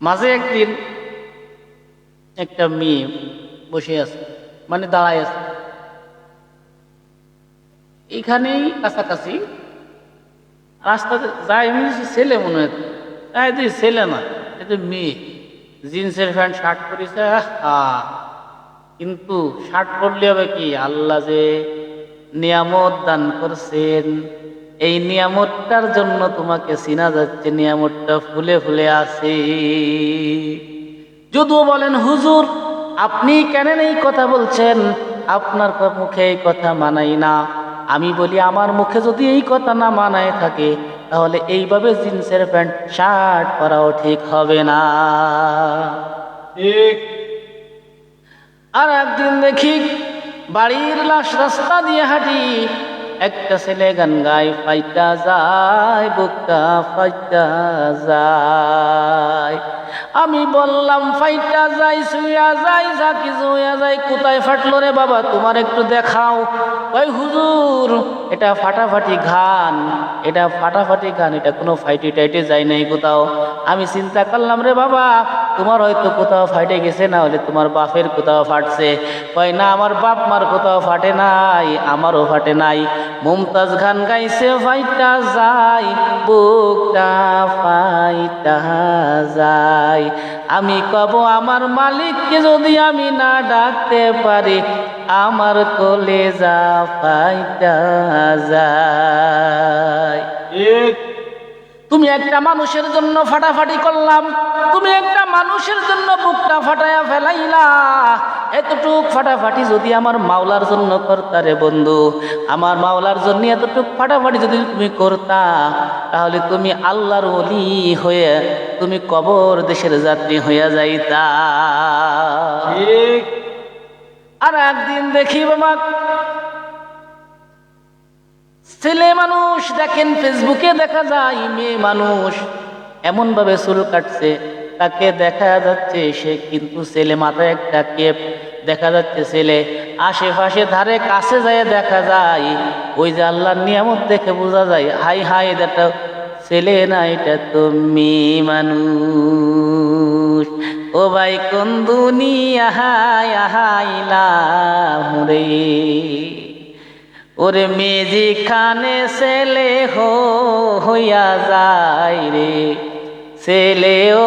মাঝে একদিন একটা মেয়ে বসে আছে, মানে দাঁড়ায় আছে, এইখানেই কাছাকাছি রাস্তাতে যায়। এমনি ছেলে মনে হয়, ছেলে না, এটা মেয়ে। জিন্সের প্যান্ট শার্ট পরেছে, কিন্তু শার্ট পরলে হবে কি, আল্লাহ যে নিয়ামত দান করছেন, এই নিয়ামতটার জন্য তোমাকে চিনা যাচ্ছে, নিয়ামতটা ফুলে ফুলে আছে। যদিও বলেন হুজুর আপনি কেন এই কথা বলছেন, আপনার মুখে এই কথা মানাই না। আমি বলি আমার মুখে যদি এই কথা না মানায় থাকে, তাহলে এইভাবে জিন্সের প্যান্ট শার্ট পরাও ঠিক হবে না। ঠিক। আর একদিন দেখি বাড়ির লাশ রাস্তা দিয়ে হাঁটি, একটা ছেলে গান গায়, ফাইটা যায় বুকটা ফাইটা যায়। আমি বললাম ফাইটা যায়, শুয়া যায়, যা কিছু হইয়া যায়, কোথায় ফাটলো রে বাবা, তোমার একটু দেখাও। ওই হুজুর এটা ফাটাফাটি গান, এটা ফাটাফাটি গান, এটা কোনো ফাইটে টাইটে যায় নাই কোথাও। আমি চিন্তা করলাম রে বাবা, তোমার হয়তো কোথাও ফাইটে গেছে, না হলে তোমার বাপের কোথাও ফাটছে। কয় না, আমার বাপ মার কোথাও ফাটে নাই, আমারও ফাটে নাই। মুমতাজ গান গাইছে ফাইটা যায় বুকটা ফাইটা যায়। আমি কব আমার মালিককে যদি আমি না ডাকতে পারি, আমার কলেজা ফাইটা যায়। ঠিক। তুমি একটা মানুষের জন্য ফাটাফাটি করলাম, তুমি একটা মানুষের জন্য বুকটা ফাটায়া ফেলাইলা। এতটুক ফাটাফাটি যদি আমার মাওলার জন্য করতা রে বন্ধু, আমার মাওলার জন্য এতটুক ফাটাফাটি যদি তুমি করতা, তাহলে তুমি আল্লাহর ওলি হয়ে তুমি কবর দেশের যাত্রী হইয়া যাইতা। ঠিক। আর একদিন দেখি বাবা, ছেলে মানুষ দেখেন ফেসবুকে দেখা যায়, মেয়ে মানুষ এমন ভাবে চুল কাটছে, তাকে দেখা যাচ্ছে সে কিন্তু ছেলে, মাথায় একটা কেপ, দেখা যাচ্ছে ছেলে। আশেপাশে ধারে কাছে যায় দেখা যায়, ওই যে আল্লাহর নিয়ামত দেখে বোঝা যায়, হাই হাই এটা ছেলে না, এটা তো মেয়ে মানুষ। ও ভাই কোন দুনিয়া আহাইলাম রে, ওরে মেয়ে যেখানে ছেলে হইয়া যায় রে, ছেলেও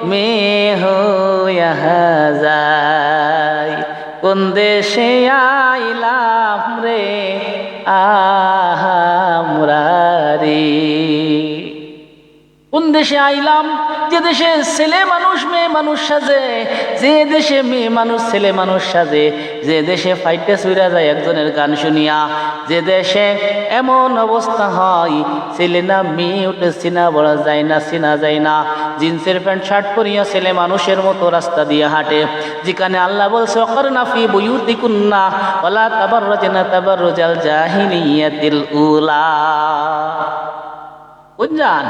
মেয়ে হইয়া যায়। কোন দেশে আইলাম রে আমরা রে, কোন দেশে আইলাম, যে দেশে ছেলে মানুষ মেয়ে মানুষ সাজে, যে দেশে মেয়ে মানুষ ছেলে মানুষ সাজে, যে দেশে ফাইটে চুইরা যায় একজনের গান শুনিয়া, যে দেশে এমন অবস্থা হয় ছেলে না মেয়ে উঠে চিনা বলা যায় না, চিনা যায় না, জিন্সের প্যান্ট শার্ট পরিয়া ছেলে মানুষের মতো রাস্তা দিয়ে হাঁটে, যেখানে আল্লাহ বলছে ওয়াকরনা ফি বুয়ুতিকুন্না ওয়ালা তাবাররাজনা তাবাররুজাল জাহিলিয়াতিল উলা। বুঝছেন,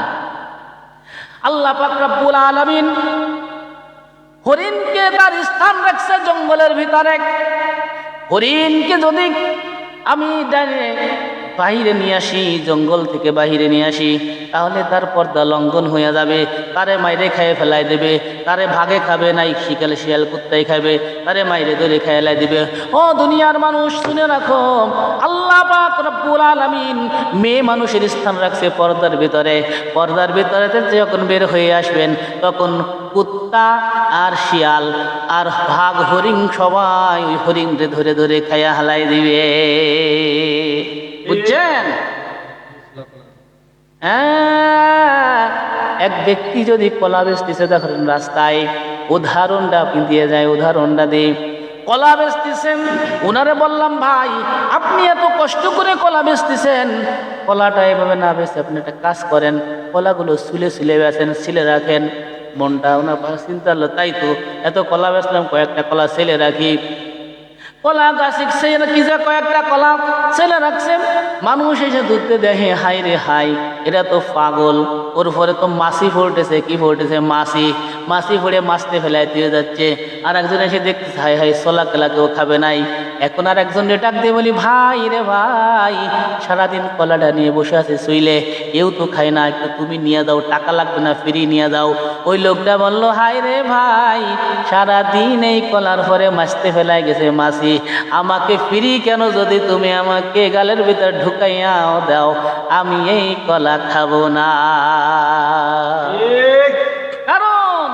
আল্লাহ পাক রব্বুল আলামিন হরিণকে তার স্থান রাখছে জঙ্গলের ভিতরে। হরিণকে যদি আমি বাহিরে নিয়ে আসি, জঙ্গল থেকে বাহিরে নিয়ে আসি, তাহলে তার পর্দা লঙ্ঘন হয়ে যাবে, তারে মাইরে খাইয়ে ফেলাই দেবে, তারে ভাগে খাবে নাই শিকালে শিয়াল কুত্তাই খাবে, তারে মাইরে ধরে খাইলাই দিবে। ও দুনিয়ার মানুষ শুনে রাখো, আল্লাহ পাক রব্বুল আলামিন মেয়ে মানুষের স্থান রাখছে পর্দার ভিতরে। পর্দার ভিতরে যখন বের হয়ে আসবেন, তখন কুত্তা আর শিয়াল আর ভাগ হরিণ সবাই ওই হরিণকে ধরে ধরে খাইয়া হালাই দিবে। বুঝছেন? হ্যাঁ, এক ব্যক্তি যদি কলা বেচতেছে দেখেন রাস্তায়, উদাহরণটা আপনি দিয়ে যায়, উদাহরণটা দিই। কলা বেচতেছেন, ওনারে বললাম ভাই আপনি এত কষ্ট করে কলা বেচতেছেন, কলাটা এভাবে না বেচে আপনি একটা কাজ করেন, কলাগুলো সুলে সুলে বেচেন, সিলে রাখেন। মনটা ওনার চিন্তা হলো, তাই তো এত কলা বেচলাম, কয়েকটা কলা ছেলে রাখি। কলা গাছ কি যে কয়েকটা কলা ছেলে রাখছে, মানুষ এসে ধরতে দেখে, হাই রে হাই, এটা তো পাগল, ওর পরে তো মাছি ফুটেছে, কি ফুটেছে মাছি, মাছি পড়ে মাছতে ফেলায় দিয়ে যাচ্ছে। আর একজন এসে দেখতে হাই হাই সোলা কেলা কেউ খাবে নাই। এখন আর একজন ডাক দিয়ে বলি, ভাই রে ভাই, সারাদিন কলাটা নিয়ে বসে আছে শুইলে, কেউ তো খায় না, একটু তুমি নিয়ে দাও, টাকা লাগবে না, ফ্রি নিয়ে দাও। ওই লোকটা বলল, হাই রে ভাই, সারাদিন এই কলার পরে মাছতে ফেলায় গেছে মাছি, আমাকে ফ্রি কেন? যদি তুমি আমাকে গালের ভিতর ঢুকাইয়াও দাও, আমি এই কলা খাবো না। ঠিক। কারণ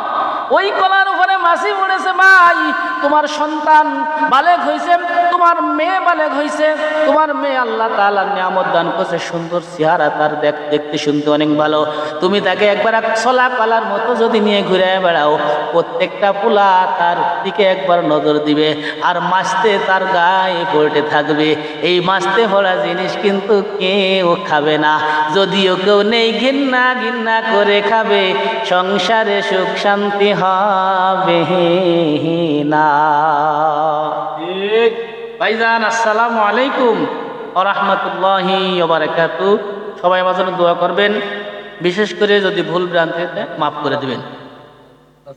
ওই কলার উপরে মাছি পড়েছে। ভাই, তোমার সন্তান বালেগ হয়েছে, তোমার মেয়ে বালেগ হয়েছে, তোমার মেয়ে আল্লাহ তাআলা নিয়ামত দান করছে, সুন্দর চেহারা তার, দেখতে শুনতে অনেক ভালো। তুমি তাকে একবার ছোলা কলার মতো যদি নিয়ে ঘুরে বেড়াও, প্রত্যেকটা পোলা তার দিকে একবার নজর দিবে, আর মাছতে তার গায়ে পড়তে থাকবে। এই মাছতে পড়া জিনিস কিন্তু কেউ খাবে না, যদিও কেউ নেই, ঘিন্না ঘিন্না করে খাবে, সংসারে সুখ শান্তি হবে না। ঠিক। ভাইজান, আসসালামু আলাইকুম ওয়া রাহমাতুল্লাহি ওয়া বারাকাতুহু। সবাই আমার জন্য দোয়া করবেন, বিশেষ করে যদি ভুল ভ্রান্তি মাফ করে দিবেন।